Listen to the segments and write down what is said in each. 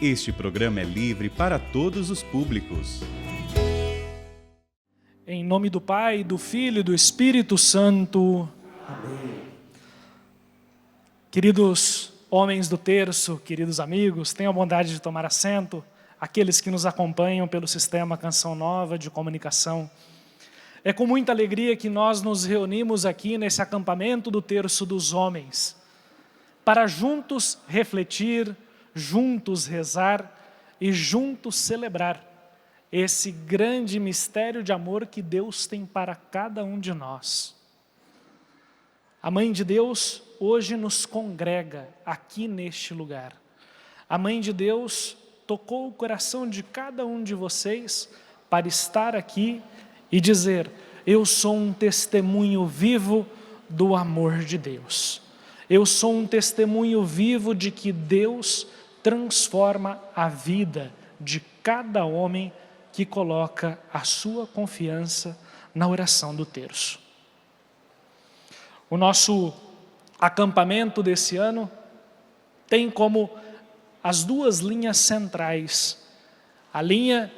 Este programa é livre para todos os públicos. Em nome do Pai, do Filho e do Espírito Santo. Amém. Queridos homens do terço, queridos amigos, tenham a bondade de tomar assento. Aqueles que nos acompanham pelo sistema Canção Nova de comunicação. É com muita alegria que nós nos reunimos aqui nesse acampamento do terço dos homens, para juntos refletir, juntos rezar e juntos celebrar esse grande mistério de amor que Deus tem para cada um de nós. A Mãe de Deus hoje nos congrega aqui neste lugar. A Mãe de Deus tocou o coração de cada um de vocês para estar aqui e dizer: eu sou um testemunho vivo do amor de Deus. Eu sou um testemunho vivo de que Deus transforma a vida de cada homem que coloca a sua confiança na oração do terço. O nosso acampamento desse ano tem como as duas linhas centrais, a linha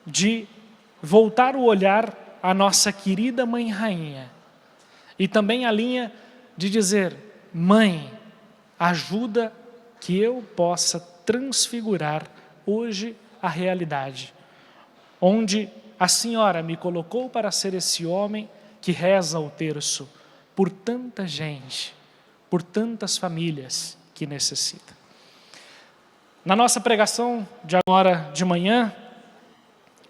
de voltar o olhar à nossa querida Mãe Rainha e também a linha de dizer: Mãe, ajuda que eu possa transfigurar hoje a realidade, onde a Senhora me colocou para ser esse homem que reza o terço por tanta gente, por tantas famílias que necessitam. Na nossa pregação de agora de manhã,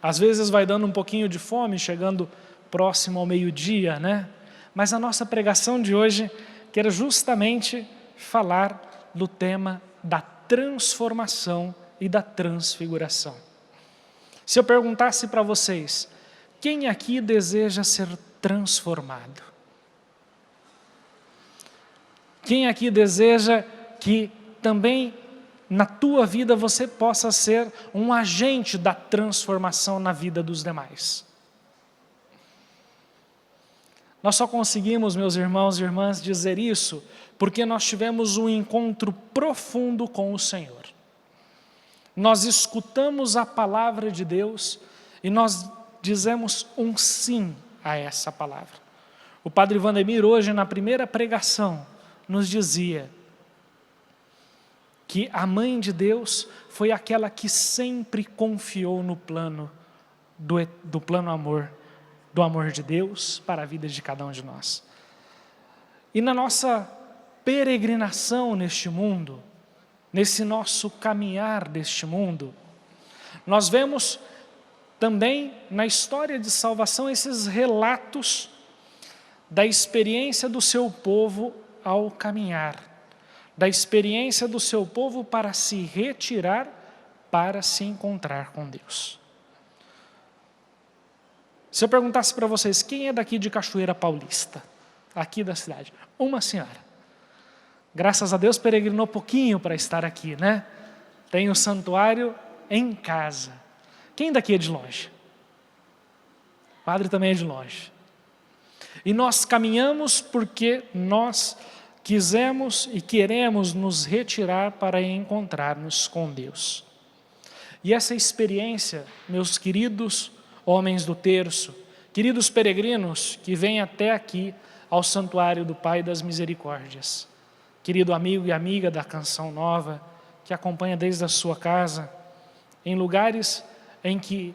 às vezes vai dando um pouquinho de fome, chegando próximo ao meio-dia, né? Mas a nossa pregação de hoje quer justamente falar do tema da transformação e da transfiguração. Se eu perguntasse para vocês, quem aqui deseja ser transformado? Quem aqui deseja que também na tua vida você possa ser um agente da transformação na vida dos demais? Nós só conseguimos, meus irmãos e irmãs, dizer isso porque nós tivemos um encontro profundo com o Senhor. Nós escutamos a palavra de Deus e nós dizemos um sim a essa palavra. O Padre Vandemir hoje na primeira pregação nos dizia que a Mãe de Deus foi aquela que sempre confiou no plano do plano amor, do amor de Deus para a vida de cada um de nós. E na nossa peregrinação neste mundo, nesse nosso caminhar deste mundo, nós vemos também na história de salvação esses relatos da experiência do seu povo ao caminhar, da experiência do seu povo para se retirar, para se encontrar com Deus. Se eu perguntasse para vocês, quem é daqui de Cachoeira Paulista, aqui da cidade? Uma senhora. Graças a Deus peregrinou pouquinho para estar aqui, né? Tem o santuário em casa. Quem daqui é de longe? O padre também é de longe. E nós caminhamos porque nós quisemos e queremos nos retirar para encontrar-nos com Deus. E essa experiência, meus queridos homens do terço, queridos peregrinos que vêm até aqui ao Santuário do Pai das Misericórdias, querido amigo e amiga da Canção Nova, que acompanha desde a sua casa, em lugares em que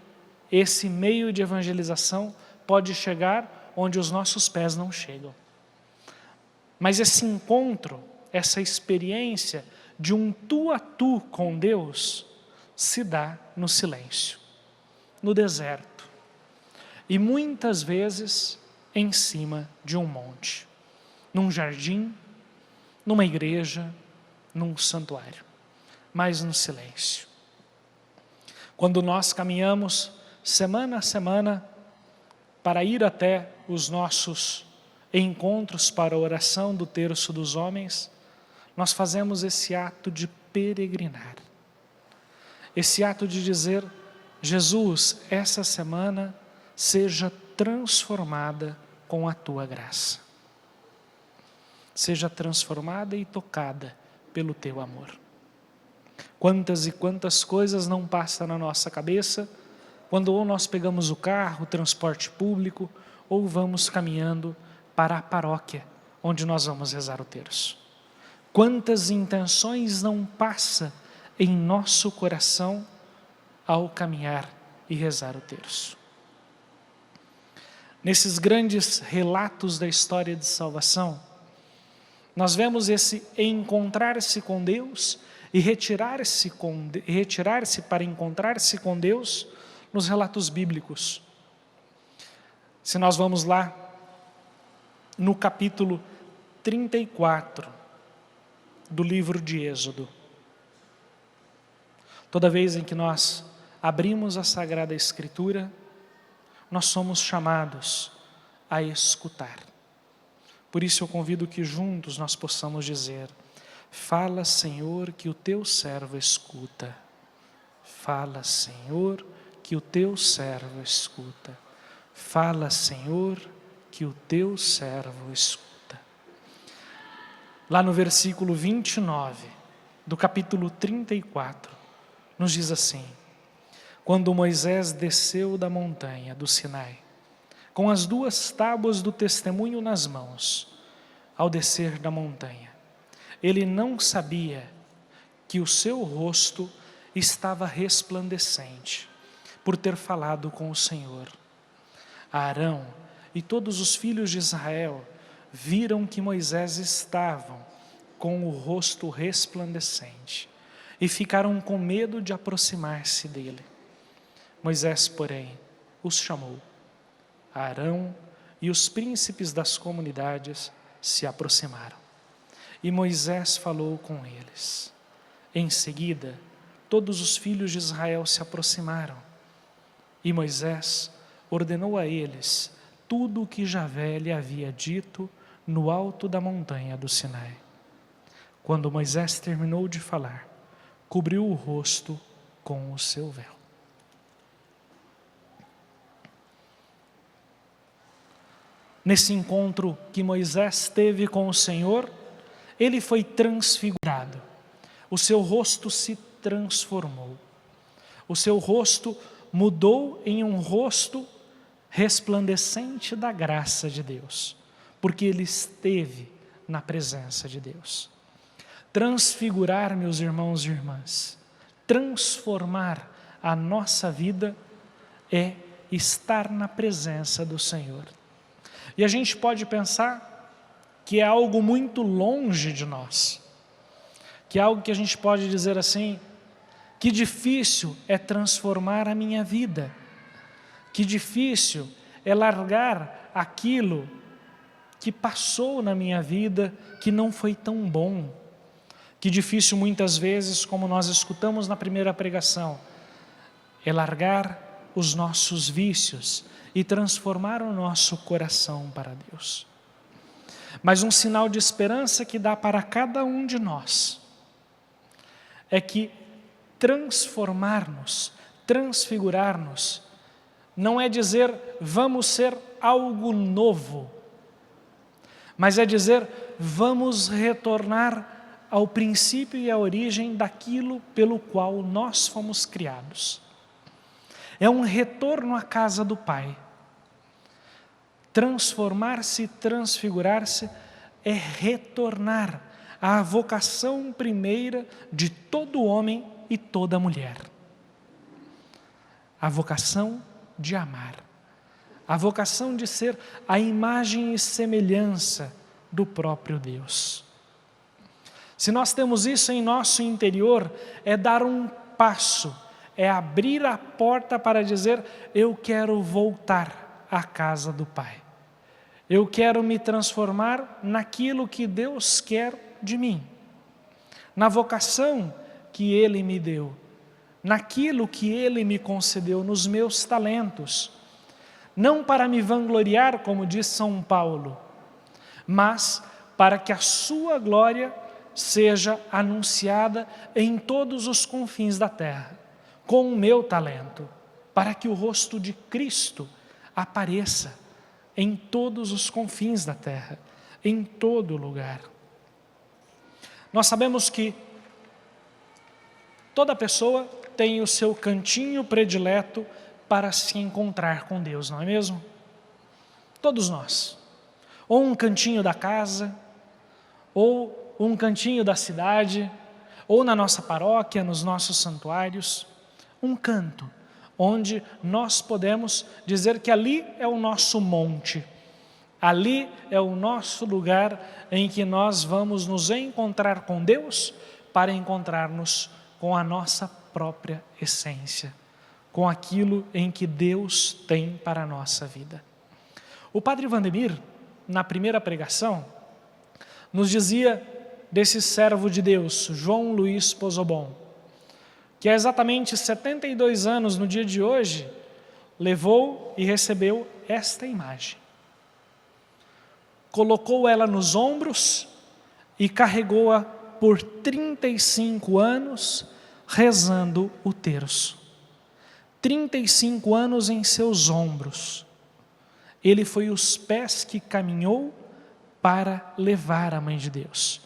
esse meio de evangelização pode chegar onde os nossos pés não chegam. Mas esse encontro, essa experiência de um tu a tu com Deus, se dá no silêncio, no deserto, e muitas vezes em cima de um monte, num jardim, numa igreja, num santuário, mas no silêncio. Quando nós caminhamos semana a semana para ir até os nossos encontros para a oração do terço dos homens, nós fazemos esse ato de peregrinar. Esse ato de dizer: Jesus, essa semana seja transformada com a tua graça. Seja transformada e tocada pelo teu amor. Quantas e quantas coisas não passam na nossa cabeça quando ou nós pegamos o carro, o transporte público, ou vamos caminhando para a paróquia, onde nós vamos rezar o terço. Quantas intenções não passam em nosso coração ao caminhar e rezar o terço. Nesses grandes relatos da história de salvação, nós vemos esse encontrar-se com Deus e retirar-se para encontrar-se com Deus nos relatos bíblicos. Se nós vamos lá no capítulo 34 do livro de Êxodo, toda vez em que nós abrimos a Sagrada Escritura, nós somos chamados a escutar. Por isso eu convido que juntos nós possamos dizer: fala, Senhor, que o teu servo escuta. Fala, Senhor, que o teu servo escuta. Fala, Senhor, que o teu servo escuta. Lá no versículo 29 do capítulo 34, nos diz assim: quando Moisés desceu da montanha do Sinai, com as 2 tábuas do testemunho nas mãos, ao descer da montanha, ele não sabia que o seu rosto estava resplandecente, por ter falado com o Senhor. Arão e todos os filhos de Israel viram que Moisés estava com o rosto resplandecente e ficaram com medo de aproximar-se dele. Moisés, porém, os chamou. Arão e os príncipes das comunidades se aproximaram. E Moisés falou com eles. Em seguida, todos os filhos de Israel se aproximaram. E Moisés ordenou a eles tudo o que Javé lhe havia dito no alto da montanha do Sinai. Quando Moisés terminou de falar, cobriu o rosto com o seu véu. Nesse encontro que Moisés teve com o Senhor, ele foi transfigurado. O seu rosto se transformou. O seu rosto mudou em um rosto resplandecente da graça de Deus, porque ele esteve na presença de Deus. Transfigurar, meus irmãos e irmãs, transformar a nossa vida é estar na presença do Senhor. E a gente pode pensar que é algo muito longe de nós, que é algo que a gente pode dizer assim: que difícil é transformar a minha vida, que difícil é largar aquilo que passou na minha vida, que não foi tão bom, que difícil muitas vezes, como nós escutamos na primeira pregação, é largar os nossos vícios e transformar o nosso coração para Deus. Mas um sinal de esperança que dá para cada um de nós é que transformar-nos, transfigurar-nos, não é dizer vamos ser algo novo, mas é dizer vamos retornar ao princípio e à origem daquilo pelo qual nós fomos criados. É um retorno à casa do Pai. Transformar-se, transfigurar-se é retornar à vocação primeira de todo homem e toda mulher. A vocação de amar. A vocação de ser a imagem e semelhança do próprio Deus. Se nós temos isso em nosso interior, é dar um passo, é abrir a porta para dizer: eu quero voltar à casa do Pai. Eu quero me transformar naquilo que Deus quer de mim, na vocação que Ele me deu, naquilo que Ele me concedeu, nos meus talentos, não para me vangloriar, como diz São Paulo, mas para que a sua glória seja anunciada em todos os confins da terra, com o meu talento, para que o rosto de Cristo apareça em todos os confins da terra, em todo lugar. Nós sabemos que Toda pessoa tem o seu cantinho predileto para se encontrar com Deus, não é mesmo? Todos nós. Ou um cantinho da casa, ou um cantinho da cidade, ou na nossa paróquia, nos nossos santuários. Um canto onde nós podemos dizer que ali é o nosso monte. Ali é o nosso lugar em que nós vamos nos encontrar com Deus para encontrar-nos com a nossa própria essência, com aquilo em que Deus tem para a nossa vida. O padre Vandemir, na primeira pregação, nos dizia desse servo de Deus, João Luiz Pozobon, que há exatamente 72 anos no dia de hoje, levou e recebeu esta imagem. Colocou ela nos ombros e carregou-a por 35 anos, rezando o terço. 35 anos em seus ombros. Ele foi os pés que caminhou para levar a Mãe de Deus.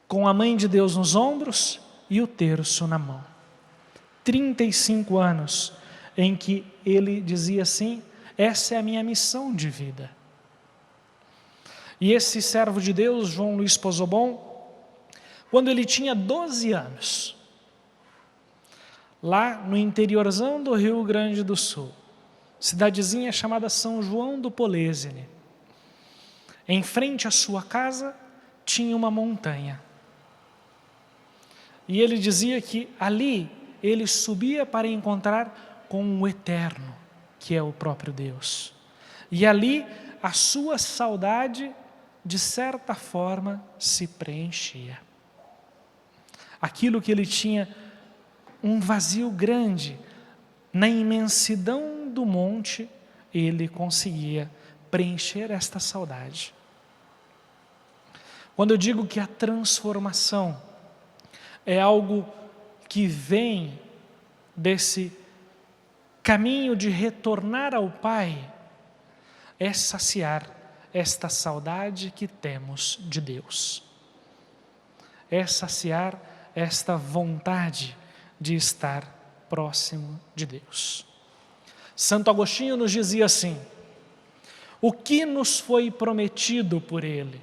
Com a Mãe de Deus nos ombros e o terço na mão. 35 anos em que ele dizia assim: essa é a minha missão de vida. E esse servo de Deus, João Luiz Pozobon, quando ele tinha 12 anos, lá no interiorzão do Rio Grande do Sul, cidadezinha chamada São João do Polesine, em frente à sua casa tinha uma montanha. E ele dizia que ali ele subia para encontrar com o Eterno, que é o próprio Deus. E ali a sua saudade, de certa forma, se preenchia. Aquilo que ele tinha, um vazio grande, na imensidão do monte, ele conseguia preencher esta saudade. Quando eu digo que a transformação é algo que vem desse caminho de retornar ao Pai, é saciar esta saudade que temos de Deus. É saciar esta vontade de estar próximo de Deus. Santo Agostinho nos dizia assim: o que nos foi prometido por Ele?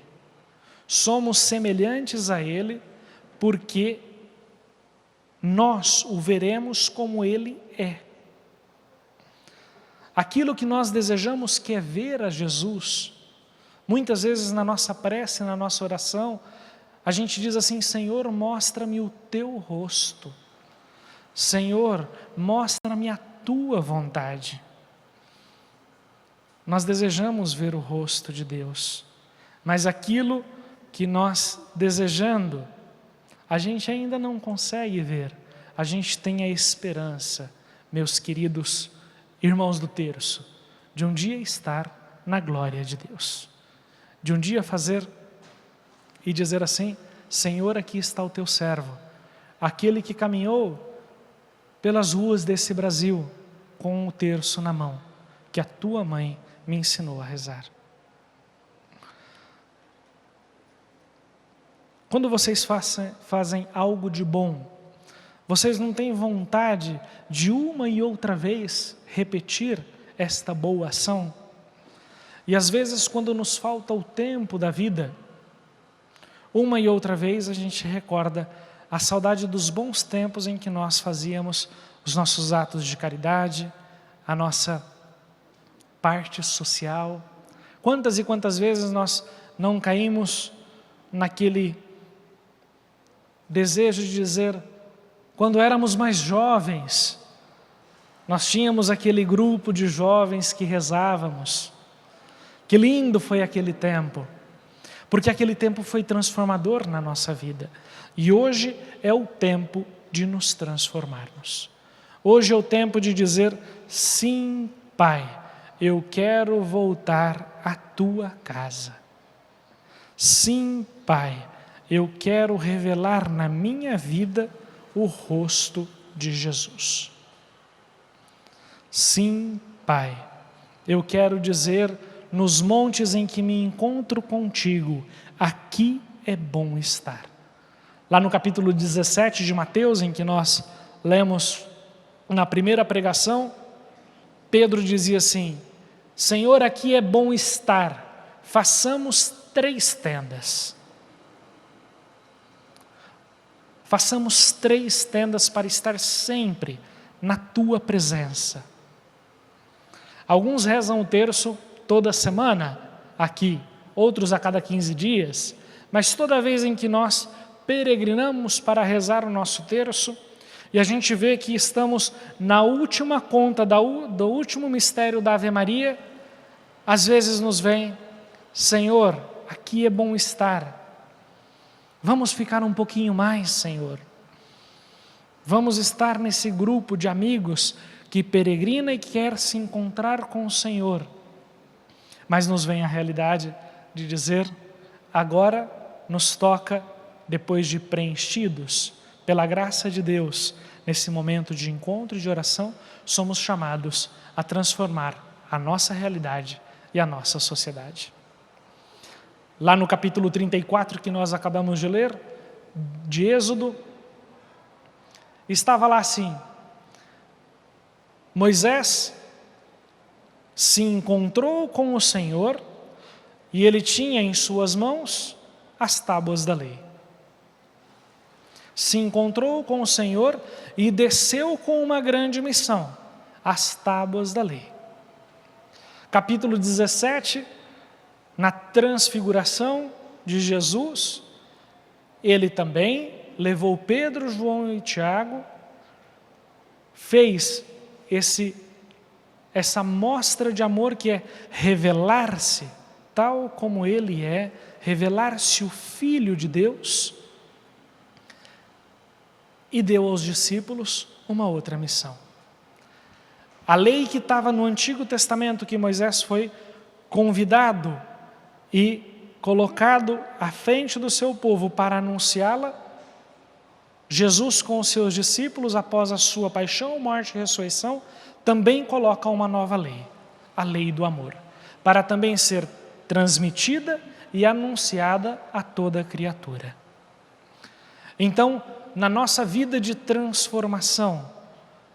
Somos semelhantes a Ele porque nós o veremos como Ele é. Aquilo que nós desejamos, que é ver a Jesus, muitas vezes na nossa prece, na nossa oração, a gente diz assim: Senhor, mostra-me o teu rosto. Senhor, mostra-me a tua vontade. Nós desejamos ver o rosto de Deus, mas aquilo que nós desejando, a gente ainda não consegue ver. A gente tem a esperança, meus queridos irmãos do terço, de um dia estar na glória de Deus. De um dia fazer e dizer assim: Senhor, aqui está o teu servo, aquele que caminhou pelas ruas desse Brasil com o terço na mão, que a tua mãe me ensinou a rezar. Quando vocês fazem algo de bom, vocês não têm vontade de uma e outra vez repetir esta boa ação? E às vezes, quando nos falta o tempo da vida, uma e outra vez a gente recorda a saudade dos bons tempos em que nós fazíamos os nossos atos de caridade, a nossa parte social. Quantas e quantas vezes nós não caímos naquele desejo de dizer, quando éramos mais jovens, nós tínhamos aquele grupo de jovens que rezávamos. Que lindo foi aquele tempo, porque aquele tempo foi transformador na nossa vida. E hoje é o tempo de nos transformarmos. Hoje é o tempo de dizer: sim, Pai, eu quero voltar à tua casa. Sim, Pai, eu quero revelar na minha vida o rosto de Jesus. Sim, Pai, eu quero dizer nos montes em que me encontro contigo, aqui é bom estar. Lá no capítulo 17 de Mateus, em que nós lemos na primeira pregação, Pedro dizia assim: Senhor, aqui é bom estar, façamos 3 tendas. Façamos 3 tendas para estar sempre na tua presença. Alguns rezam o terço toda semana aqui, outros a cada 15 dias, mas toda vez em que nós peregrinamos para rezar o nosso terço, e a gente vê que estamos na última conta do último mistério da Ave Maria, às vezes nos vem: Senhor, aqui é bom estar. Vamos ficar um pouquinho mais, Senhor. Vamos estar nesse grupo de amigos que peregrina e quer se encontrar com o Senhor. Mas nos vem a realidade de dizer: agora nos toca, depois de preenchidos pela graça de Deus, nesse momento de encontro e de oração, somos chamados a transformar a nossa realidade e a nossa sociedade. Lá no capítulo 34 que nós acabamos de ler, de Êxodo, estava lá assim: Moisés se encontrou com o Senhor e ele tinha em suas mãos as tábuas da lei. Se encontrou com o Senhor e desceu com uma grande missão, as tábuas da lei. Capítulo 17, na transfiguração de Jesus, ele também levou Pedro, João e Tiago, fez essa mostra de amor que é revelar-se tal como ele é, revelar-se o Filho de Deus, e deu aos discípulos uma outra missão. A lei que estava no Antigo Testamento, que Moisés foi convidado e colocado à frente do seu povo para anunciá-la, Jesus com os seus discípulos, após a sua paixão, morte e ressurreição, também coloca uma nova lei, a lei do amor, para também ser transmitida e anunciada a toda criatura. Então, na nossa vida de transformação,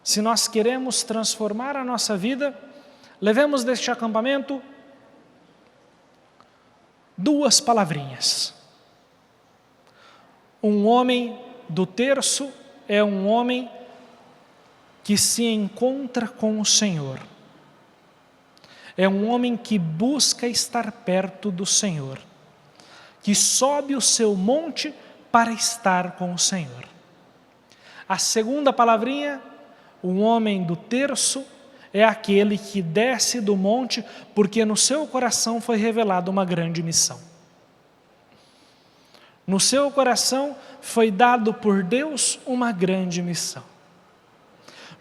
se nós queremos transformar a nossa vida, levemos deste acampamento 2 palavrinhas. Um homem do terço é um homem que se encontra com o Senhor. É um homem que busca estar perto do Senhor, que sobe o seu monte para estar com o Senhor. A segunda palavrinha, um homem do terço, é aquele que desce do monte porque no seu coração foi revelada uma grande missão. No seu coração foi dado por Deus uma grande missão.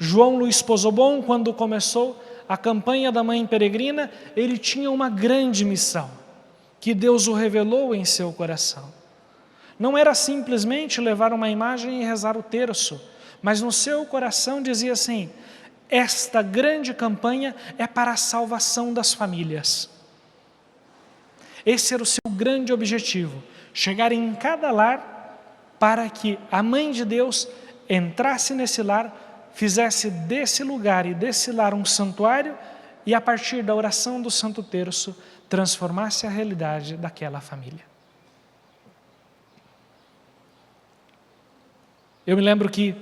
João Luiz Pozobon, quando começou a campanha da Mãe Peregrina, ele tinha uma grande missão, que Deus o revelou em seu coração. Não era simplesmente levar uma imagem e rezar o terço, mas no seu coração dizia assim: esta grande campanha é para a salvação das famílias. Esse era o seu grande objetivo, chegar em cada lar para que a Mãe de Deus entrasse nesse lar, fizesse desse lugar e desse lar um santuário e a partir da oração do Santo Terço transformasse a realidade daquela família. Eu me lembro que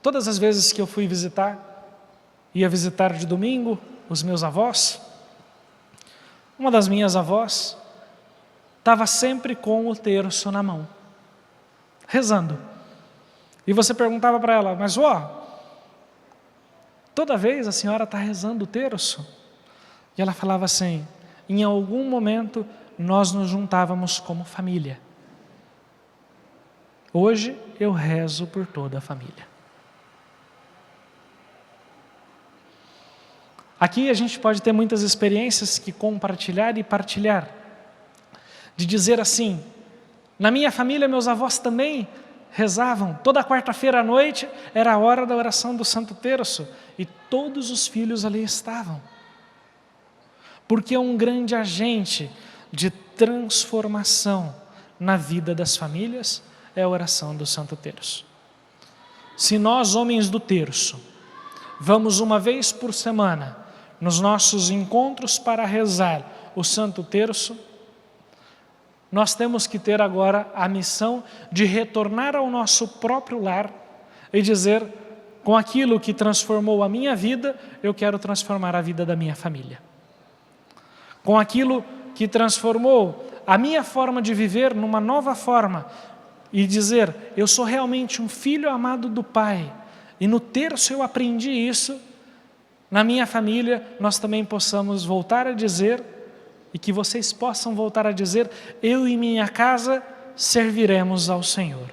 todas as vezes que eu fui ia visitar de domingo os meus avós, uma das minhas avós estava sempre com o terço na mão, rezando. E você perguntava para ela: mas toda vez a senhora está rezando o terço? E ela falava assim: em algum momento nós nos juntávamos como família. Hoje eu rezo por toda a família. Aqui a gente pode ter muitas experiências que compartilhar e partilhar. De dizer assim: na minha família meus avós também rezavam, toda quarta-feira à noite era a hora da oração do Santo Terço e todos os filhos ali estavam. Porque é um grande agente de transformação na vida das famílias é a oração do Santo Terço. Se nós, homens do terço, vamos uma vez por semana nos nossos encontros para rezar o Santo Terço, nós temos que ter agora a missão de retornar ao nosso próprio lar e dizer: com aquilo que transformou a minha vida, eu quero transformar a vida da minha família. Com aquilo que transformou a minha forma de viver numa nova forma, e dizer: eu sou realmente um filho amado do Pai, e no terço eu aprendi isso, na minha família nós também possamos voltar a dizer, e que vocês possam voltar a dizer: eu e minha casa serviremos ao Senhor.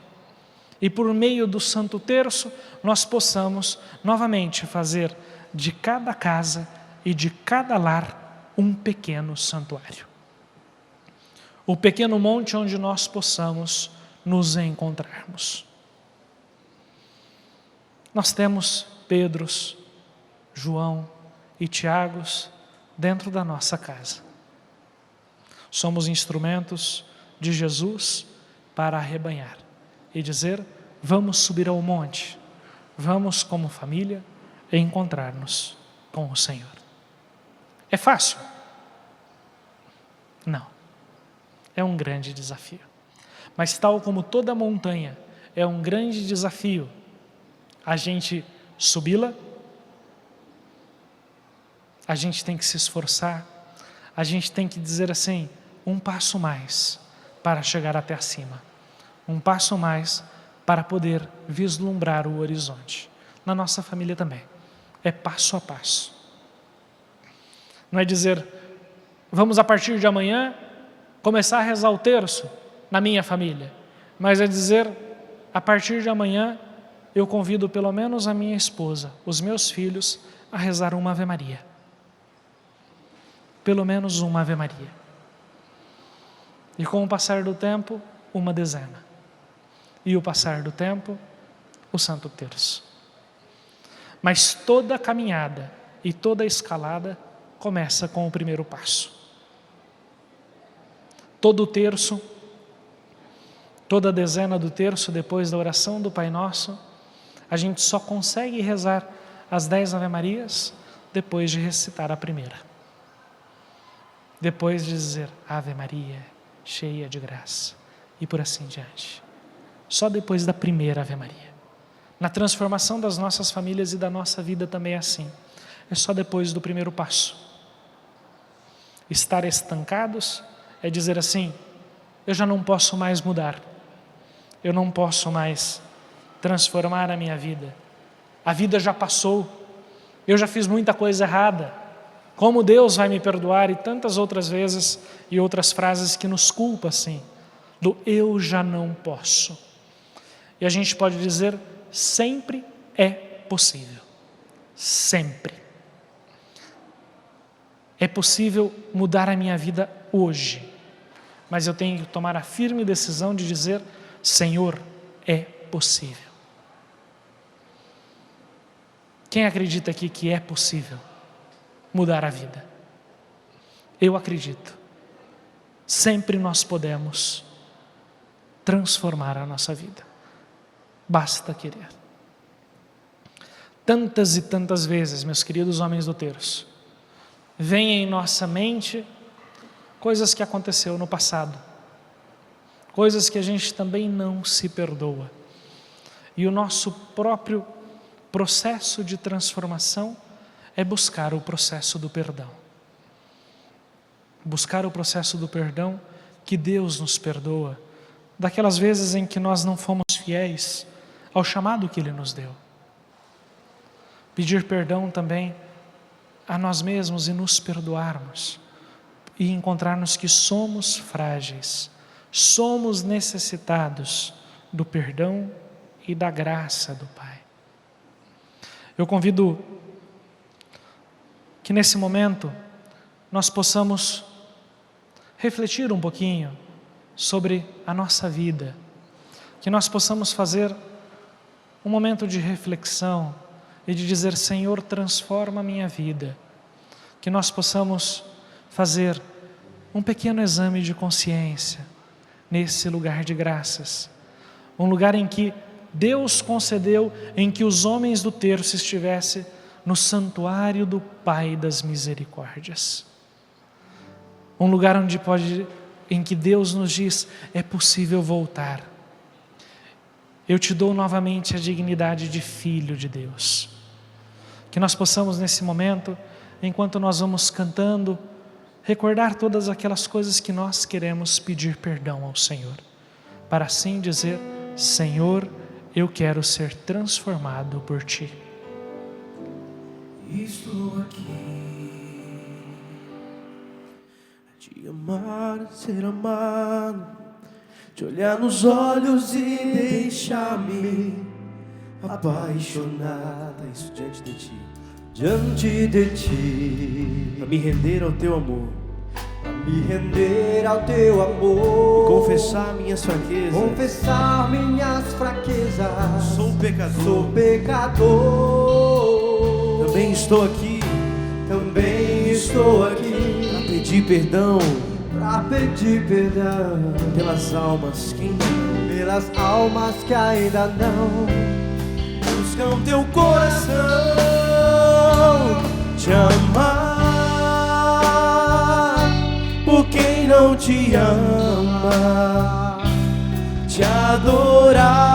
E por meio do Santo Terço, nós possamos novamente fazer de cada casa e de cada lar um pequeno santuário. O pequeno monte onde nós possamos nos encontrarmos. Nós temos Pedros, João e Tiagos dentro da nossa casa. Somos instrumentos de Jesus para arrebanhar e dizer: vamos subir ao monte, vamos como família encontrar-nos com o Senhor. É fácil? Não. É um grande desafio. Mas tal como toda montanha é um grande desafio a gente subi-la, a gente tem que se esforçar, a gente tem que dizer assim: um passo mais para chegar até acima, um passo mais para poder vislumbrar o horizonte. Na nossa família também, é passo a passo. Não é dizer: vamos a partir de amanhã começar a rezar o terço na minha família, mas é dizer: a partir de amanhã eu convido pelo menos a minha esposa, os meus filhos, a rezar uma Ave Maria. Pelo menos uma Ave Maria. E com o passar do tempo, uma dezena. E o passar do tempo, o Santo Terço. Mas toda caminhada e toda escalada começa com o primeiro passo. Todo o terço, toda dezena do terço, depois da oração do Pai Nosso, a gente só consegue rezar as 10 Ave Marias depois de recitar a primeira. Depois de dizer: Ave Maria, cheia de graça, e por assim diante. Só depois da primeira Ave Maria. Na transformação das nossas famílias e da nossa vida também é assim. É só depois do primeiro passo. Estar estancados é dizer assim: eu já não posso mais mudar. Eu não posso mais transformar a minha vida. A vida já passou. Eu já fiz muita coisa errada. Como Deus vai me perdoar? E tantas outras vezes e outras frases que nos culpam assim, do eu já não posso. E a gente pode dizer: sempre é possível. Sempre. É possível mudar a minha vida hoje. Mas eu tenho que tomar a firme decisão de dizer: Senhor, é possível. Quem acredita aqui que é possível mudar a vida? Eu acredito. Sempre nós podemos transformar a nossa vida. Basta querer. Tantas e tantas vezes, meus queridos homens do terço, vem em nossa mente coisas que aconteceu no passado, coisas que a gente também não se perdoa. E o nosso próprio processo de transformação é buscar o processo do perdão. Buscar o processo do perdão, que Deus nos perdoa daquelas vezes em que nós não fomos fiéis ao chamado que Ele nos deu. Pedir perdão também a nós mesmos e nos perdoarmos e encontrarmos que somos frágeis, somos necessitados do perdão e da graça do Pai. Eu convido que nesse momento nós possamos refletir um pouquinho sobre a nossa vida, que nós possamos fazer um momento de reflexão e de dizer: Senhor, transforma a minha vida, que nós possamos fazer um pequeno exame de consciência nesse lugar de graças, um lugar em que Deus concedeu em que os homens do terço estivessem no santuário do Pai das misericórdias. Um lugar em que Deus nos diz, é possível voltar. Eu te dou novamente a dignidade de filho de Deus. Que nós possamos nesse momento, enquanto nós vamos cantando, recordar todas aquelas coisas que nós queremos pedir perdão ao Senhor. Para assim dizer, Senhor, eu quero ser transformado por Ti. Estou aqui a te amar, a ser amado, te olhar nos olhos e deixar-me apaixonada. Isso diante de Ti, diante de Ti, para me render ao Teu amor, para me render ao Teu amor, e confessar minhas fraquezas, confessar minhas fraquezas. Sou pecador, sou pecador. Também estou aqui para pedir perdão, pelas almas que ainda não buscam Teu coração, te amar por quem não te ama, te adorar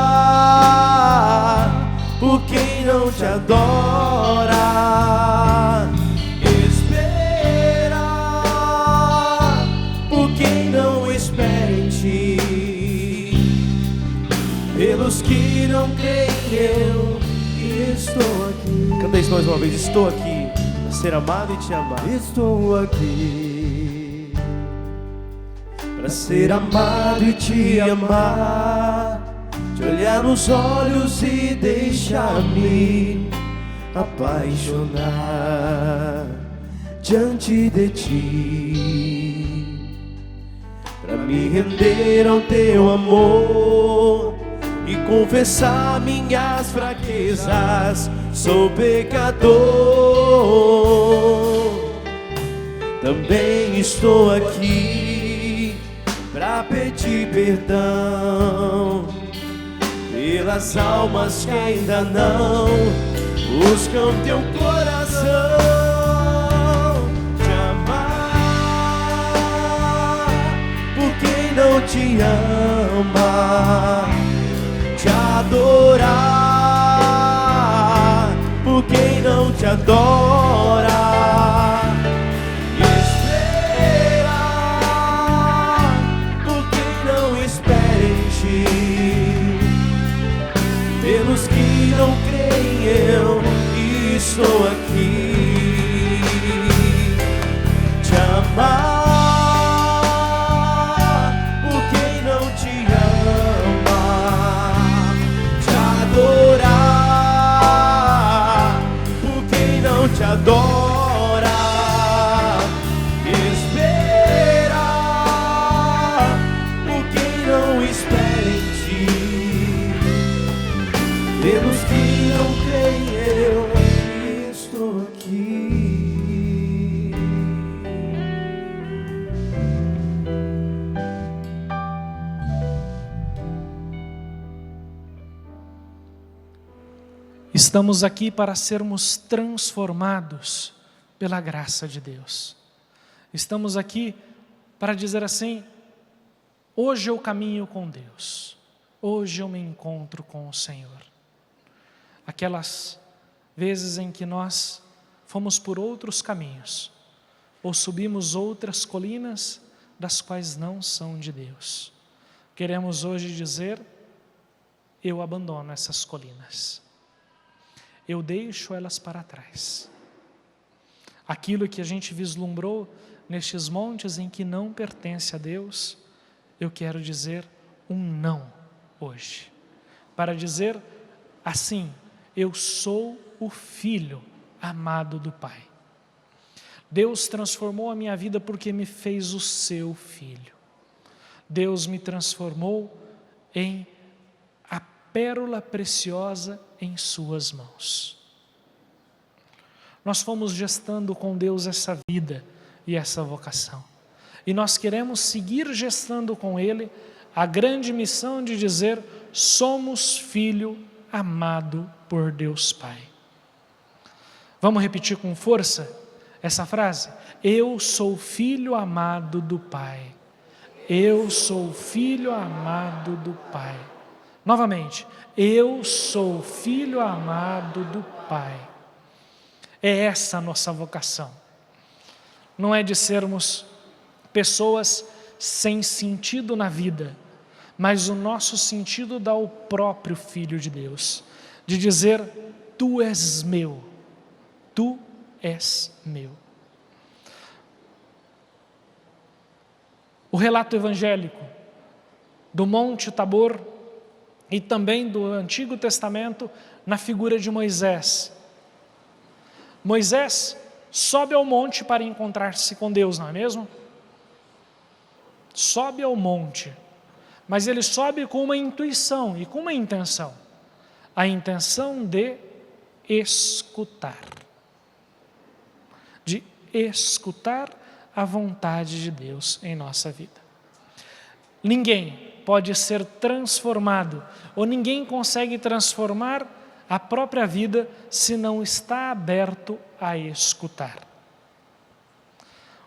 por quem não te adora, esperar por quem não espera em Ti, pelos que não creem, eu estou aqui. Canta isso mais uma vez. Estou aqui para ser amado e te amar. Estou aqui para ser amado e te amar, te olhar nos olhos e deixar-me apaixonar diante de Ti, para me render ao Teu amor e confessar minhas fraquezas. Sou pecador, também estou aqui para pedir perdão pelas almas que ainda não buscam Teu coração, te amar por quem não te ama, te adorar por quem não te adora, esperar por quem não espera em Ti, pelos que não creem, eu estou aqui, te amar por quem não te ama, te adorar por quem não te adora, esperar por quem não espera em Ti, pelos que não creem, eu estou aqui. Estamos aqui para sermos transformados pela graça de Deus. Estamos aqui para dizer assim, hoje eu caminho com Deus, hoje eu me encontro com o Senhor. Aquelas vezes em que nós fomos por outros caminhos, ou subimos outras colinas das quais não são de Deus. Queremos hoje dizer, eu abandono essas colinas. Eu deixo elas para trás. Aquilo que a gente vislumbrou nestes montes em que não pertence a Deus, eu quero dizer um não hoje. Para dizer assim, eu sou o filho amado do Pai. Deus transformou a minha vida porque me fez o seu filho. Deus me transformou em a pérola preciosa em suas mãos. Nós fomos gestando com Deus essa vida e essa vocação. E nós queremos seguir gestando com Ele a grande missão de dizer, somos filho amado por Deus Pai. Vamos repetir com força essa frase? Eu sou filho amado do Pai. Eu sou filho amado do Pai. Novamente, eu sou filho amado do Pai. É essa a nossa vocação. Não é de sermos pessoas sem sentido na vida, mas o nosso sentido dá o próprio Filho de Deus, de dizer, tu és meu, tu és meu. O relato evangélico do Monte Tabor e também do Antigo Testamento na figura de Moisés. Moisés sobe ao monte para encontrar-se com Deus, não é mesmo? Sobe ao monte, mas ele sobe com uma intuição e com uma intenção. A intenção de escutar. De escutar a vontade de Deus em nossa vida. Ninguém pode ser transformado, ou ninguém consegue transformar a própria vida se não está aberto a escutar.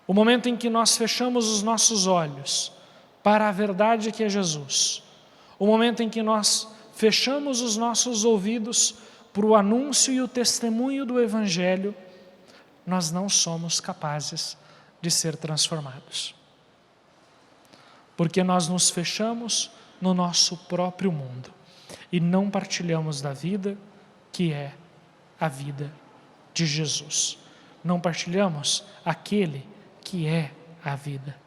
O momento em que nós fechamos os nossos olhos para a verdade que é Jesus, o momento em que nós fechamos os nossos ouvidos para o anúncio e o testemunho do Evangelho, nós não somos capazes de ser transformados. Porque nós nos fechamos no nosso próprio mundo e não partilhamos da vida que é a vida de Jesus. Não partilhamos aquele que é a vida.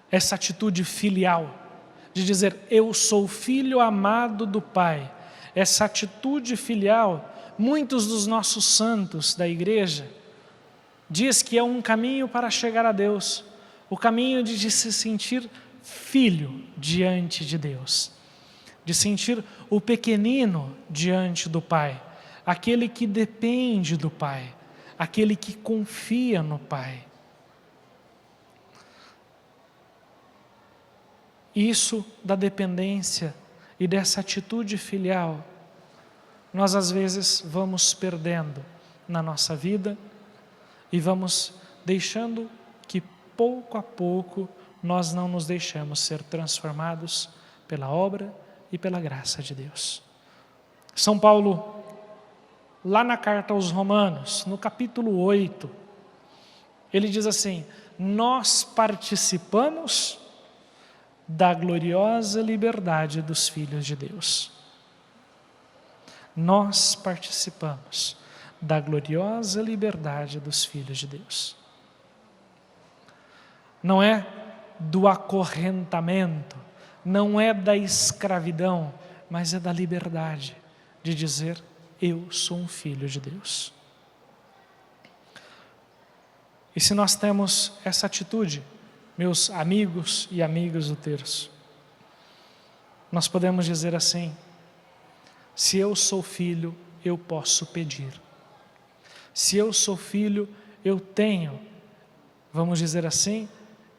Essa atitude filial, de dizer, eu sou filho amado do Pai, essa atitude filial, muitos dos nossos santos da igreja, diz que é um caminho para chegar a Deus, o caminho de se sentir filho diante de Deus, de sentir o pequenino diante do Pai, aquele que depende do Pai, aquele que confia no Pai. Isso da dependência e dessa atitude filial, nós às vezes vamos perdendo na nossa vida e vamos deixando que pouco a pouco nós não nos deixamos ser transformados pela obra e pela graça de Deus. São Paulo, lá na carta aos Romanos, no capítulo 8, ele diz assim, nós participamos da gloriosa liberdade dos filhos de Deus. Nós participamos da gloriosa liberdade dos filhos de Deus. Não é do acorrentamento, não é da escravidão, mas é da liberdade de dizer, eu sou um filho de Deus. E se nós temos essa atitude, meus amigos e amigas do terço, nós podemos dizer assim, se eu sou filho, eu posso pedir. Se eu sou filho, eu tenho, vamos dizer assim,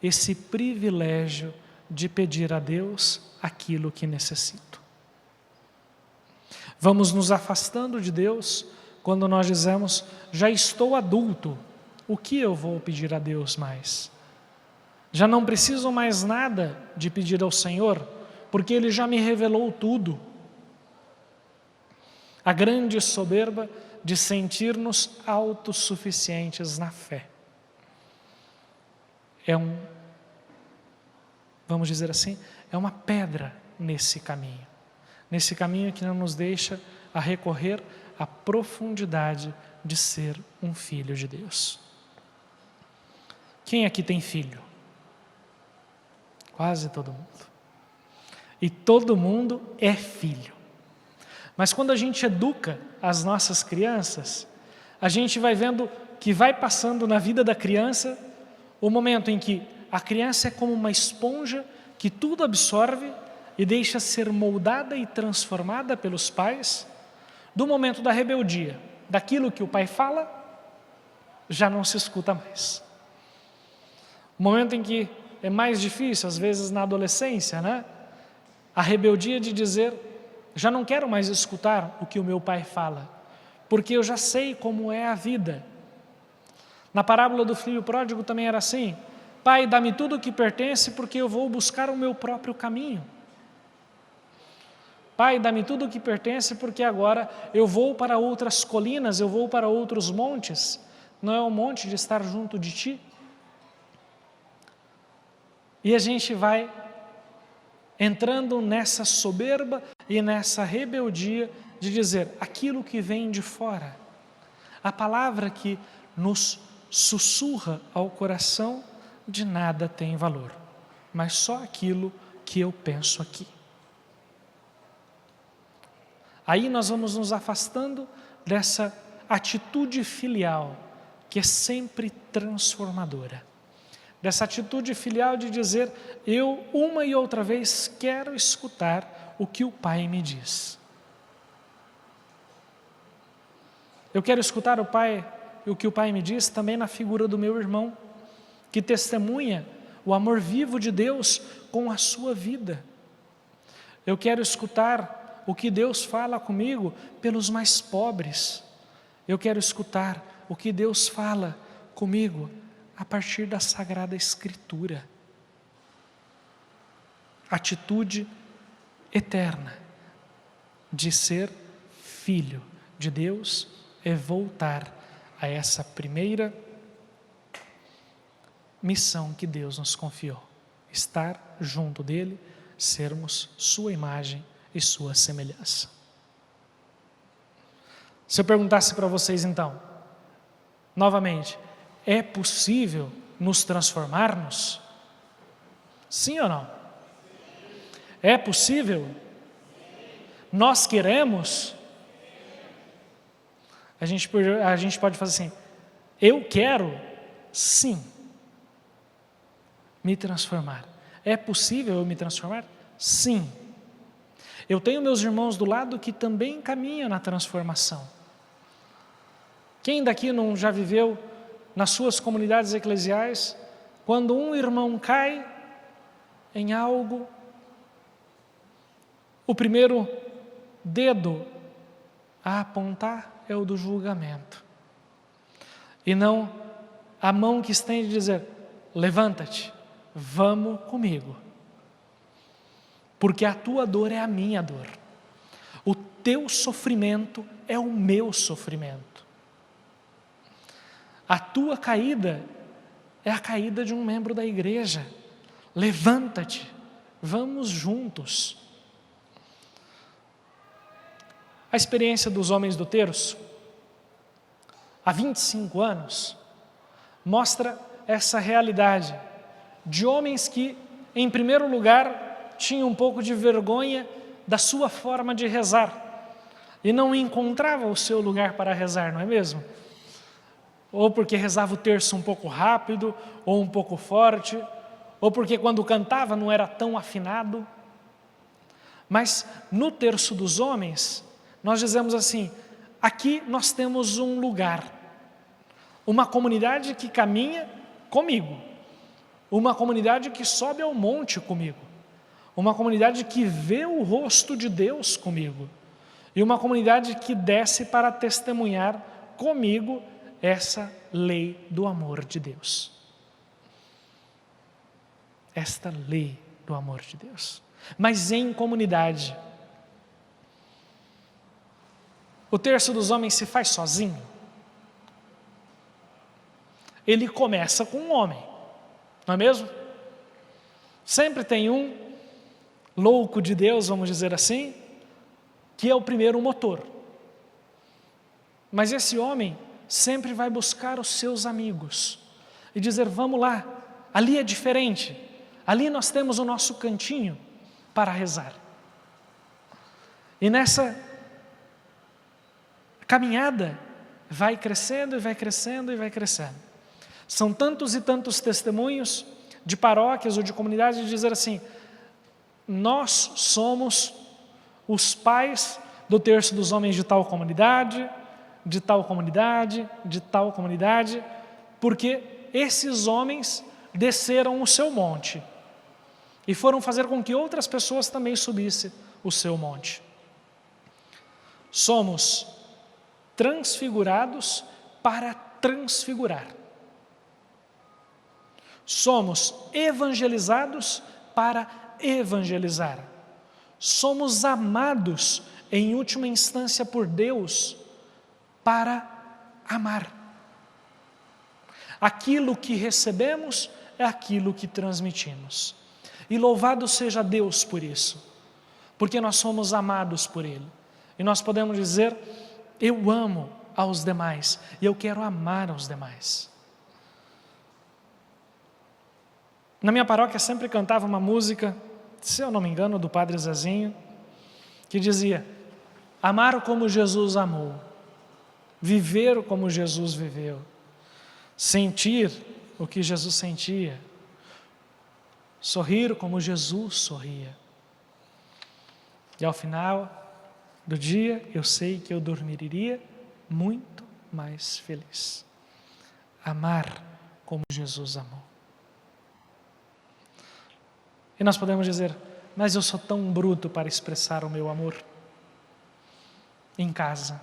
esse privilégio de pedir a Deus aquilo que necessito. Vamos nos afastando de Deus quando nós dizemos, já estou adulto, o que eu vou pedir a Deus mais? Já não preciso mais nada de pedir ao Senhor, porque Ele já me revelou tudo. A grande soberba de sentir-nos autossuficientes na fé. Vamos dizer assim, é uma pedra nesse caminho que não nos deixa a recorrer à profundidade de ser um filho de Deus. Quem aqui tem filho? Quase todo mundo. E todo mundo é filho. Mas quando a gente educa as nossas crianças, a gente vai vendo que vai passando na vida da criança o momento em que a criança é como uma esponja que tudo absorve e deixa ser moldada e transformada pelos pais, do momento da rebeldia, daquilo que o pai fala, já não se escuta mais. O momento em que é mais difícil, às vezes na adolescência, né? A rebeldia de dizer, já não quero mais escutar o que o meu pai fala, porque eu já sei como é a vida. Na parábola do filho pródigo também era assim: Pai, dá-me tudo o que pertence, porque eu vou buscar o meu próprio caminho. Pai, dá-me tudo o que pertence, porque agora eu vou para outras colinas, eu vou para outros montes. Não é o monte de estar junto de ti? E a gente vai entrando nessa soberba e nessa rebeldia de dizer aquilo que vem de fora. A palavra que nos sussurra ao coração, de nada tem valor, mas só aquilo que eu penso aqui. Aí nós vamos nos afastando dessa atitude filial, que é sempre transformadora. Dessa atitude filial de dizer, eu uma e outra vez quero escutar o que o Pai me diz. Eu quero escutar o que o Pai me diz também na figura do meu irmão, que testemunha o amor vivo de Deus com a sua vida. Eu quero escutar o que Deus fala comigo pelos mais pobres. Eu quero escutar o que Deus fala comigo a partir da Sagrada Escritura. Atitude eterna de ser filho de Deus é voltar a essa primeira missão que Deus nos confiou: estar junto dele, sermos sua imagem e sua semelhança. Se eu perguntasse para vocês então, novamente, é possível nos transformarmos? Sim ou não? É possível? Nós queremos? A gente pode fazer assim: eu quero, sim, me transformar. É possível eu me transformar? Sim. Eu tenho meus irmãos do lado que também caminham na transformação. Quem daqui não já viveu nas suas comunidades eclesiais, quando um irmão cai em algo, o primeiro dedo a apontar é o do julgamento, e não a mão que estende de dizer, levanta-te, vamos comigo, porque a tua dor é a minha dor, o teu sofrimento é o meu sofrimento, a tua caída é a caída de um membro da igreja, levanta-te, vamos juntos. A experiência dos homens do terço, há 25 anos, mostra essa realidade de homens que, em primeiro lugar, tinham um pouco de vergonha da sua forma de rezar e não encontravam o seu lugar para rezar, não é mesmo? Ou porque rezava o terço um pouco rápido, ou um pouco forte, ou porque quando cantava não era tão afinado. Mas no terço dos homens, nós dizemos assim, aqui nós temos um lugar, uma comunidade que caminha comigo, uma comunidade que sobe ao monte comigo, uma comunidade que vê o rosto de Deus comigo, e uma comunidade que desce para testemunhar comigo essa lei do amor de Deus. Esta lei do amor de Deus. Mas em comunidade. O terço dos homens se faz sozinho. Ele começa com um homem, não é mesmo? Sempre tem um louco de Deus, vamos dizer assim, que é o primeiro motor. Mas esse homem sempre vai buscar os seus amigos e dizer, vamos lá, ali é diferente, ali nós temos o nosso cantinho para rezar. E nessa caminhada vai crescendo e vai crescendo e vai crescendo. São tantos e tantos testemunhos de paróquias ou de comunidades de dizer assim, nós somos os pais do terço dos homens de tal comunidade, de tal comunidade, de tal comunidade, porque esses homens desceram o seu monte. e foram fazer com que outras pessoas também subissem o seu monte. Somos transfigurados para transfigurar. Somos evangelizados para evangelizar. Somos amados, em última instância, por Deus, para amar. Aquilo que recebemos é aquilo que transmitimos. E louvado seja Deus por isso, porque nós somos amados por Ele. E nós podemos dizer, eu amo aos demais e eu quero amar aos demais. Na minha paróquia sempre cantava uma música, se eu não me engano, do Padre Zezinho, que dizia, amar como Jesus amou, viver como Jesus viveu, sentir o que Jesus sentia, sorrir como Jesus sorria. E ao final do dia, eu sei que eu dormiria muito mais feliz. Amar como Jesus amou. E nós podemos dizer, mas eu sou tão bruto para expressar o meu amor. Em casa,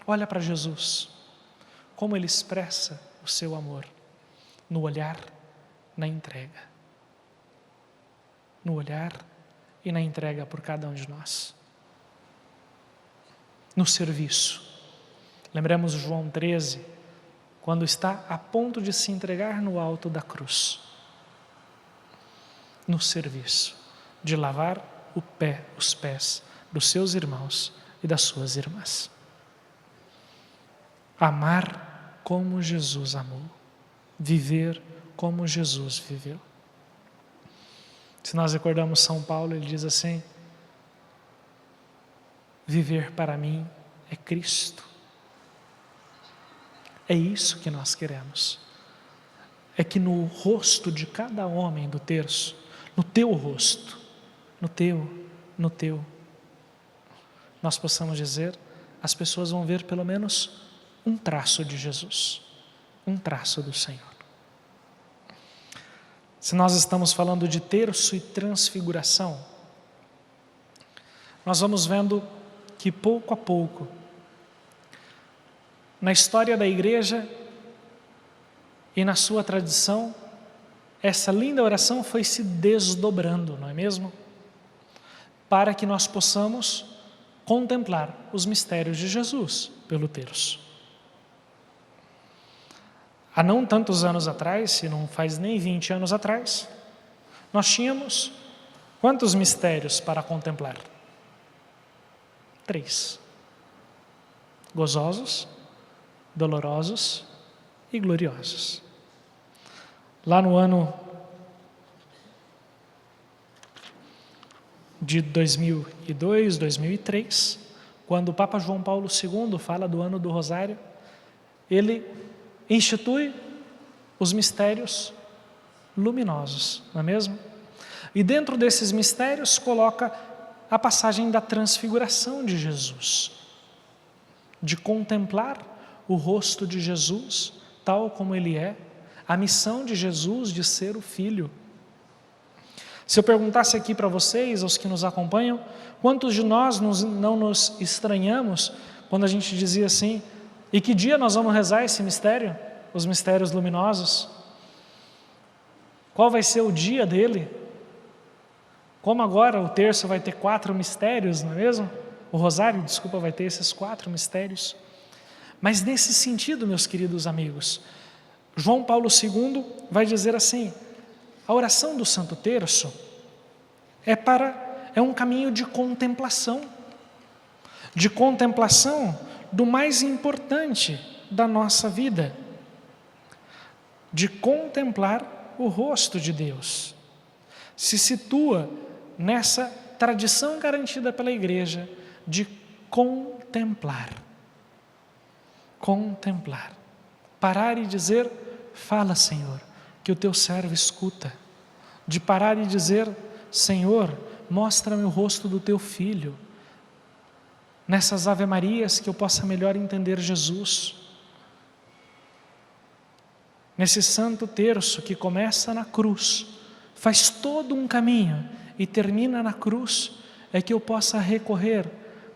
olha para Jesus, como Ele expressa o seu amor, no olhar, na entrega. No olhar e na entrega por cada um de nós. No serviço. Lembramos João 13, quando está a ponto de se entregar no alto da cruz. No serviço, de lavar os pés dos seus irmãos e das suas irmãs. Amar como Jesus amou. Viver como Jesus viveu. Se nós recordamos São Paulo, ele diz assim, viver para mim é Cristo. É isso que nós queremos. É que no rosto de cada homem do terço, no teu rosto, no teu, nós possamos dizer, as pessoas vão ver pelo menos um traço de Jesus, um traço do Senhor. Se nós estamos falando de terço e transfiguração, nós vamos vendo que pouco a pouco, na história da igreja e na sua tradição, essa linda oração foi se desdobrando, não é mesmo? Para que nós possamos contemplar os mistérios de Jesus pelo terço. Há não tantos anos atrás, se não faz nem 20 anos atrás, nós tínhamos quantos mistérios para contemplar? 3. Gozosos, dolorosos e gloriosos. Lá no ano de 2002, 2003, quando o Papa João Paulo II fala do ano do Rosário, ele institui os mistérios luminosos, não é mesmo? E dentro desses mistérios coloca a passagem da transfiguração de Jesus, de contemplar o rosto de Jesus tal como ele é, a missão de Jesus de ser o Filho. Se eu perguntasse aqui para vocês, aos que nos acompanham, quantos de nós não nos estranhamos quando a gente dizia assim, e que dia nós vamos rezar esse mistério? Os mistérios luminosos? Qual vai ser o dia dele? Como agora o terço vai ter 4 mistérios, não é mesmo? O rosário, desculpa, vai ter esses 4 mistérios. Mas nesse sentido, meus queridos amigos, João Paulo II vai dizer assim, a oração do Santo Terço é um caminho de contemplação do mais importante da nossa vida, de contemplar o rosto de Deus. Se situa nessa tradição garantida pela igreja de contemplar. Parar e dizer, fala, Senhor, que o teu servo escuta. De parar e dizer, Senhor, mostra-me o rosto do teu Filho. Nessas Ave-Marias que eu possa melhor entender Jesus. Nesse Santo Terço que começa na cruz, faz todo um caminho e termina na cruz, é que eu possa recorrer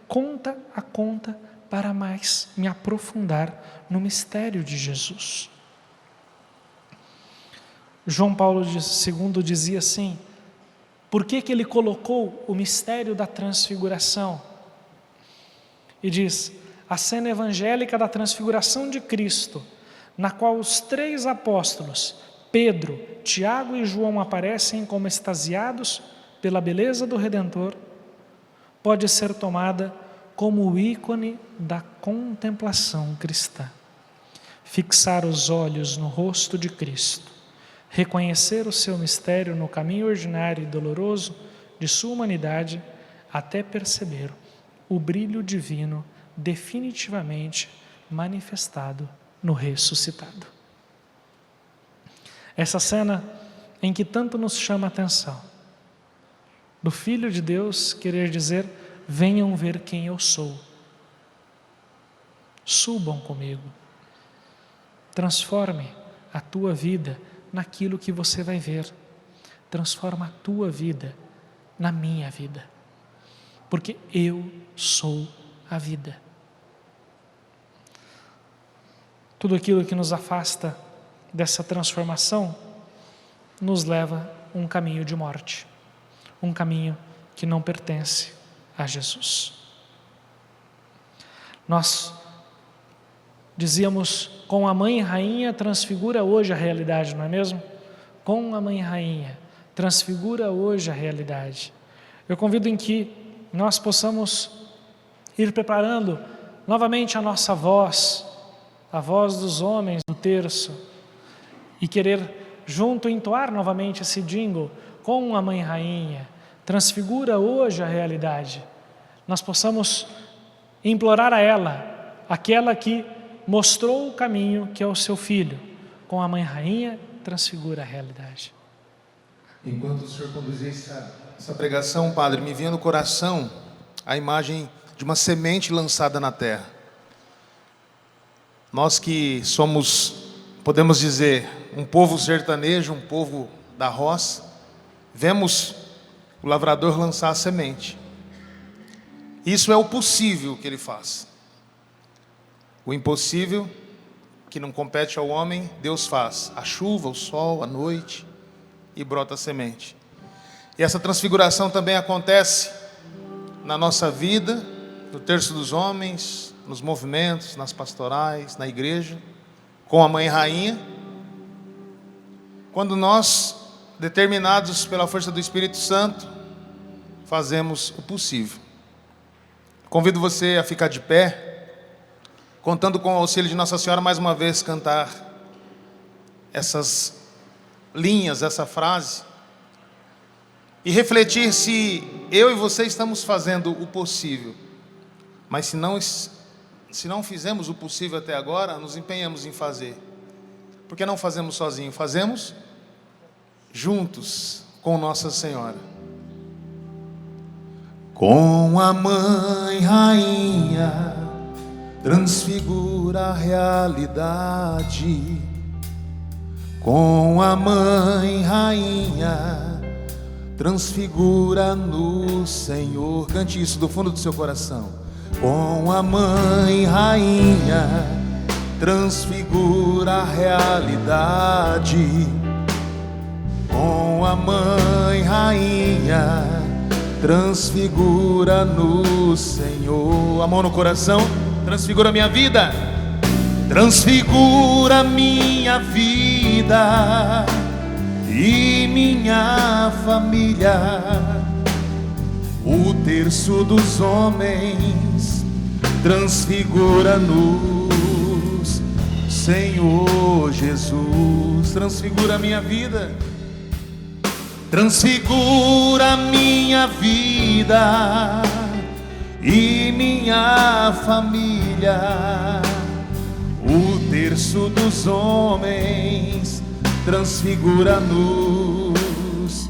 conta a conta para mais me aprofundar no mistério de Jesus. João Paulo II dizia assim: por que ele colocou o mistério da transfiguração? E diz: a cena evangélica da transfiguração de Cristo, na qual os 3 apóstolos, Pedro, Tiago e João, aparecem como extasiados pela beleza do Redentor, pode ser tomada como o ícone da contemplação cristã. Fixar os olhos no rosto de Cristo, reconhecer o seu mistério no caminho ordinário e doloroso de sua humanidade, até perceber o brilho divino definitivamente manifestado no ressuscitado. Essa cena em que tanto nos chama a atenção, do Filho de Deus querer dizer: venham ver quem eu sou, subam comigo, transforme a tua vida naquilo que você vai ver, transforma a tua vida na minha vida, porque eu sou a vida. Tudo aquilo que nos afasta dessa transformação nos leva a um caminho de morte, um caminho que não pertence a Jesus. Nós dizíamos: com a Mãe Rainha transfigura hoje a realidade, não é mesmo? Com a Mãe Rainha transfigura hoje a realidade. Eu convido em que nós possamos ir preparando novamente a nossa voz, a voz dos homens do terço, e querer junto entoar novamente esse jingle: com a Mãe Rainha transfigura hoje a realidade. Nós possamos implorar a ela, aquela que mostrou o caminho, que é o seu Filho. Com a Mãe Rainha transfigura a realidade. Enquanto o senhor conduzia essa pregação, padre, me vinha no coração a imagem de uma semente lançada na terra. Nós que somos, podemos dizer, um povo sertanejo, um povo da roça, vemos o lavrador lançar a semente. Isso é o possível que ele faz. O impossível, que não compete ao homem, Deus faz. A chuva, o sol, a noite, e brota a semente. E essa transfiguração também acontece na nossa vida, no terço dos homens, nos movimentos, nas pastorais, na igreja, com a Mãe Rainha. Quando nós, determinados pela força do Espírito Santo, fazemos o possível. Convido você a ficar de pé, contando com o auxílio de Nossa Senhora, mais uma vez cantar essas linhas, essa frase, e refletir se eu e você estamos fazendo o possível. Mas se não fizemos o possível até agora, nos empenhamos em fazer. Porque não fazemos sozinhos, fazemos juntos com Nossa Senhora. Com a Mãe Rainha transfigura a realidade. Com a Mãe Rainha transfigura no Senhor. Cante isso do fundo do seu coração. Com a Mãe Rainha transfigura a realidade. Com a Mãe Rainha transfigura no Senhor. A mão no coração. Transfigura minha vida. Transfigura minha vida e minha família. O terço dos homens transfigura-nos, Senhor Jesus. Transfigura minha vida. Transfigura minha vida e minha família. O terço dos homens transfigura-nos,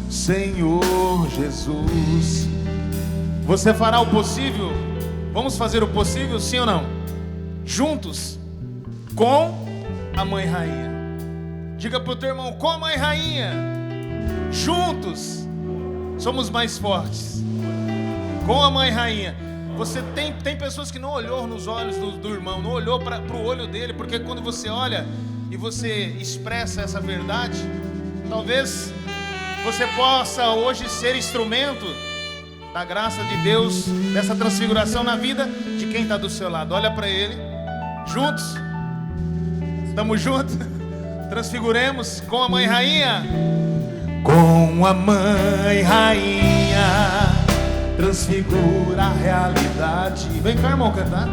Senhor Jesus. Você fará o possível? Vamos fazer o possível, sim ou não? Juntos, com a Mãe Rainha. Diga para o teu irmão: com a Mãe Rainha Juntos somos mais fortes. Com a Mãe Rainha. Você tem pessoas que não olhou nos olhos do irmão, não olhou para o olho dele, porque quando você olha e você expressa essa verdade, talvez você possa hoje ser instrumento da graça de Deus, dessa transfiguração na vida de quem está do seu lado. Olha para ele, juntos, estamos juntos, transfiguremos com a Mãe Rainha. Com a Mãe Rainha, transfigura a realidade. Vem cá, irmão, cantar.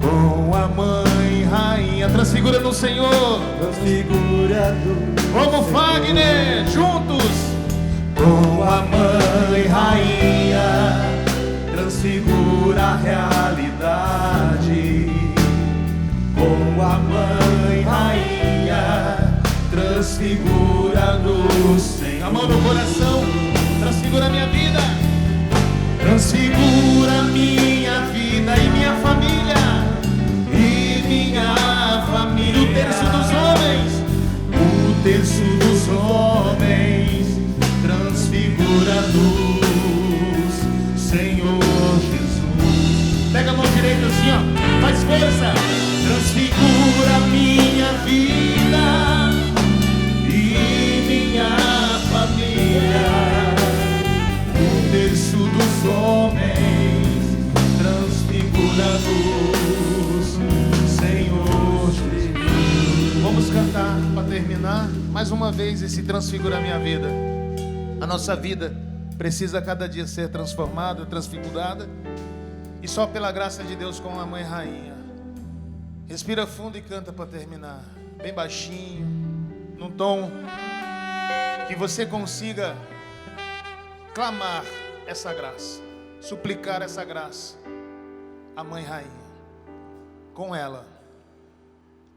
Com a Mãe Rainha, transfigura no Senhor. Transfigura no Como Fagner, juntos. Com a Mãe Rainha, transfigura a realidade. Com a Mãe Rainha, transfigura no Senhor. A mão no coração, transfigura a minha vida. Transfigura minha vida e minha família. E minha família. O terço dos homens. O terço dos homens. Transfigura-nos, Senhor Jesus. Pega a mão direita assim, ó. Faz força. Transfigura minha vida e minha família. O terço dos homens, transfigura-nos, Senhor Jesus. Vamos cantar para terminar mais uma vez esse transfigura minha vida. A nossa vida precisa cada dia ser transformada, transfigurada, e só pela graça de Deus com a Mãe Rainha. Respira fundo e canta para terminar, bem baixinho, num tom que você consiga clamar essa graça, suplicar essa graça à Mãe Rainha. Com ela,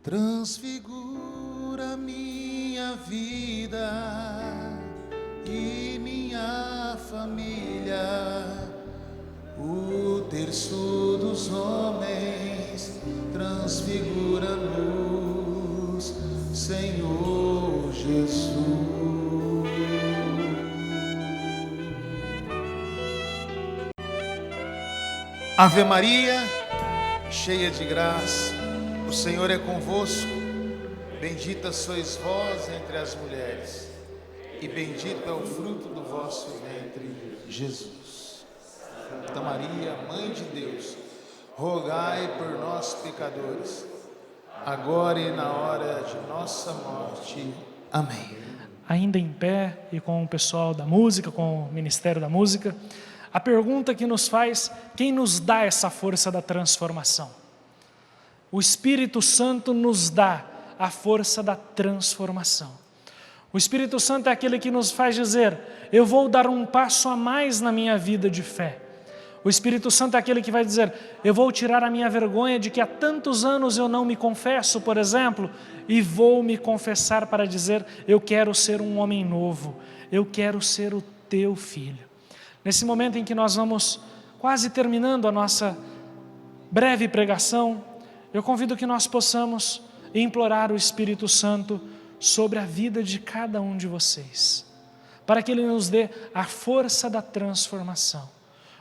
transfigura minha vida e minha família, o terço dos homens, transfigura-nos, Senhor Jesus. Ave Maria, cheia de graça, o Senhor é convosco, bendita sois vós entre as mulheres, e bendito é o fruto do vosso ventre, Jesus. Santa Maria, Mãe de Deus, rogai por nós pecadores, agora e na hora de nossa morte. Amém. Ainda em pé e com o pessoal da música, com o Ministério da Música, a pergunta que nos faz, quem nos dá essa força da transformação? O Espírito Santo nos dá a força da transformação. O Espírito Santo é aquele que nos faz dizer, eu vou dar um passo a mais na minha vida de fé. O Espírito Santo é aquele que vai dizer, eu vou tirar a minha vergonha de que há tantos anos eu não me confesso, por exemplo, e vou me confessar para dizer, eu quero ser um homem novo, eu quero ser o teu filho. Nesse momento em que nós vamos quase terminando a nossa breve pregação, eu convido que nós possamos implorar o Espírito Santo sobre a vida de cada um de vocês, para que Ele nos dê a força da transformação.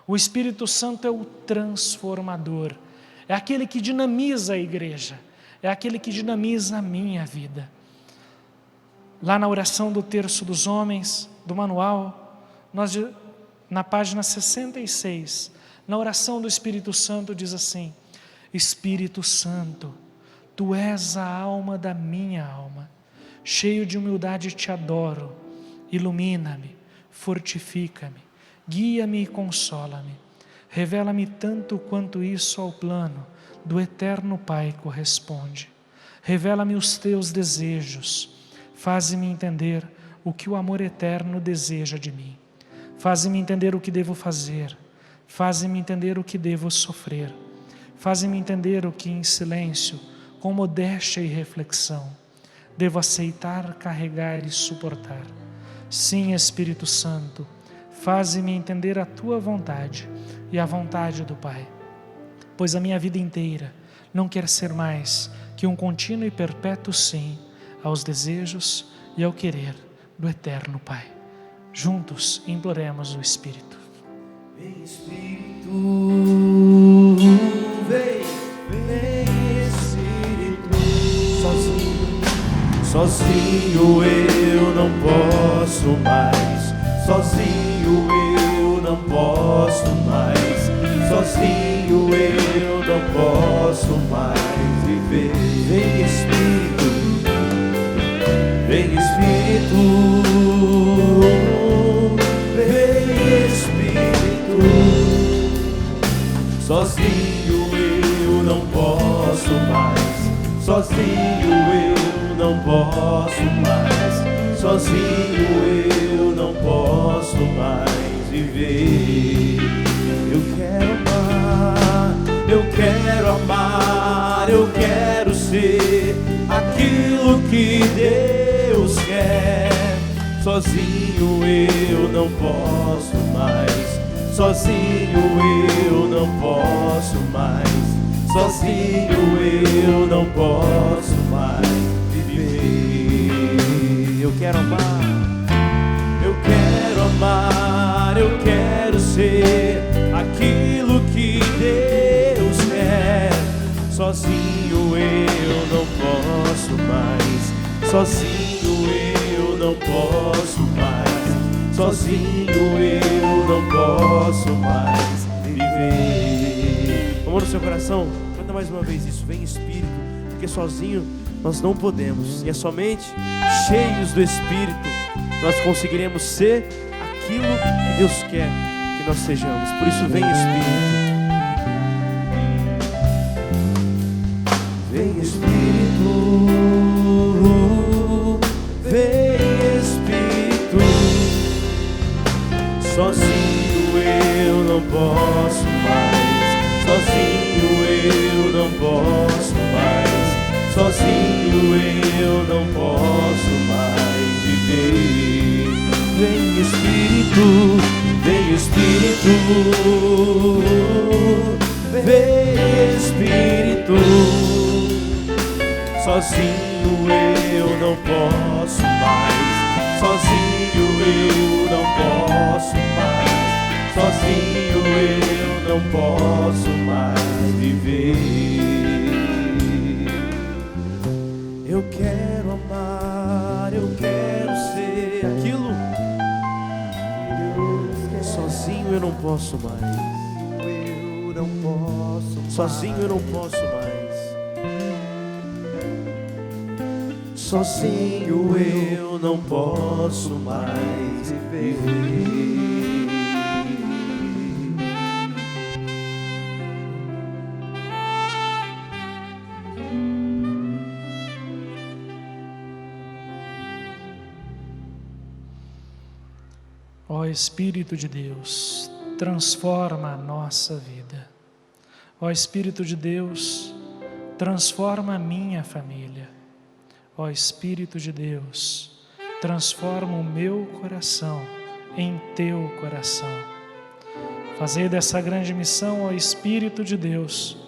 O Espírito Santo é o transformador, é aquele que dinamiza a igreja, é aquele que dinamiza a minha vida. Lá na oração do terço dos homens, do manual, na página 66, na oração do Espírito Santo diz assim, Espírito Santo, Tu és a alma da minha alma, cheio de humildade te adoro, ilumina-me, fortifica-me, guia-me e consola-me, revela-me tanto quanto isso ao plano do eterno Pai corresponde, revela-me os teus desejos, faze-me entender o que o amor eterno deseja de mim, faze-me entender o que devo fazer, faze-me entender o que devo sofrer, faze-me entender o que em silêncio, com modéstia e reflexão, devo aceitar, carregar e suportar. Sim, Espírito Santo, faze-me entender a Tua vontade e a vontade do Pai, pois a minha vida inteira não quer ser mais que um contínuo e perpétuo sim aos desejos e ao querer do eterno Pai. Juntos imploremos o Espírito. Vem Espírito, vem Espírito. Sozinho eu não posso mais. Sozinho eu não posso mais. Sozinho eu não posso mais viver. Vem Espírito, vem Espírito, vem Espírito. Sozinho eu não posso mais. Sozinho eu não posso mais. Sozinho eu não posso mais viver. Eu quero amar, eu quero amar, eu quero ser aquilo que Deus quer. Sozinho eu não posso mais. Sozinho eu não posso mais. Sozinho eu não posso mais viver. Eu quero amar, eu quero amar, eu quero ser aquilo que Deus quer. Sozinho eu não posso mais. Sozinho eu não posso mais. Sozinho eu não posso mais viver. Amor no seu coração, canta mais uma vez isso. Vem Espírito, porque sozinho nós não podemos. E é somente cheios do Espírito nós conseguiremos ser aquilo que Deus quer que nós sejamos. Por isso vem Espírito. Vem Espírito, vem Espírito. Sozinho eu não posso mais. Sozinho eu não posso mais. Sozinho eu não posso mais viver. Vem Espírito, vem Espírito, vem Espírito. Sozinho eu não posso mais. Sozinho eu não posso mais. Sozinho eu não posso mais viver. Eu quero amar, eu quero ser aquilo que sozinho eu não posso mais. Eu não posso mais. Sozinho eu não posso mais. Sozinho eu não posso mais viver. Ó Espírito de Deus, transforma a nossa vida. Ó Espírito de Deus, transforma a minha família. Ó Espírito de Deus, transforma o meu coração em teu coração. Fazei dessa grande missão, ó Espírito de Deus,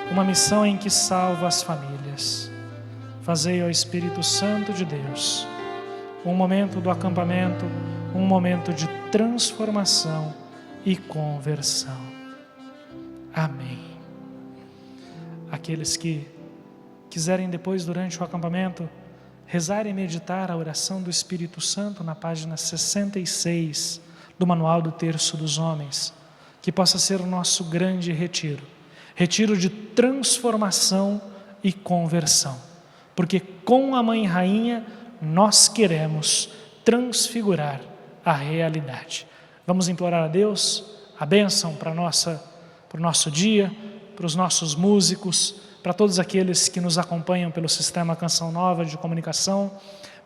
uma missão em que salva as famílias. Fazei, ó Espírito Santo de Deus, um momento do acampamento, um momento de transformação e conversão. Amém. Aqueles que quiserem depois, durante o acampamento, rezar e meditar a oração do Espírito Santo na página 66 do Manual do Terço dos Homens, que possa ser o nosso grande retiro, retiro de transformação e conversão, porque com a Mãe Rainha nós queremos transfigurar a realidade. Vamos implorar a Deus a bênção para o nosso dia, para os nossos músicos, para todos aqueles que nos acompanham pelo Sistema Canção Nova de Comunicação,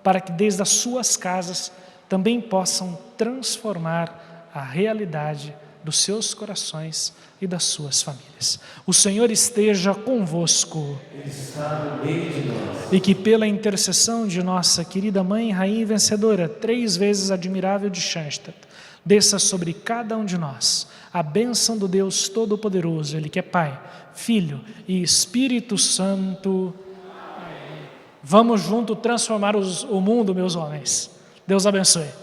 para que desde as suas casas também possam transformar a realidade dos seus corações e das suas famílias. O Senhor esteja convosco. Ele está no meio de nós. E que pela intercessão de nossa querida Mãe, Rainha Vencedora, 3 vezes admirável de Schanstatt, desça sobre cada um de nós a bênção do Deus Todo-Poderoso, Ele que é Pai, Filho e Espírito Santo. Vamos junto transformar o mundo, meus homens. Deus abençoe.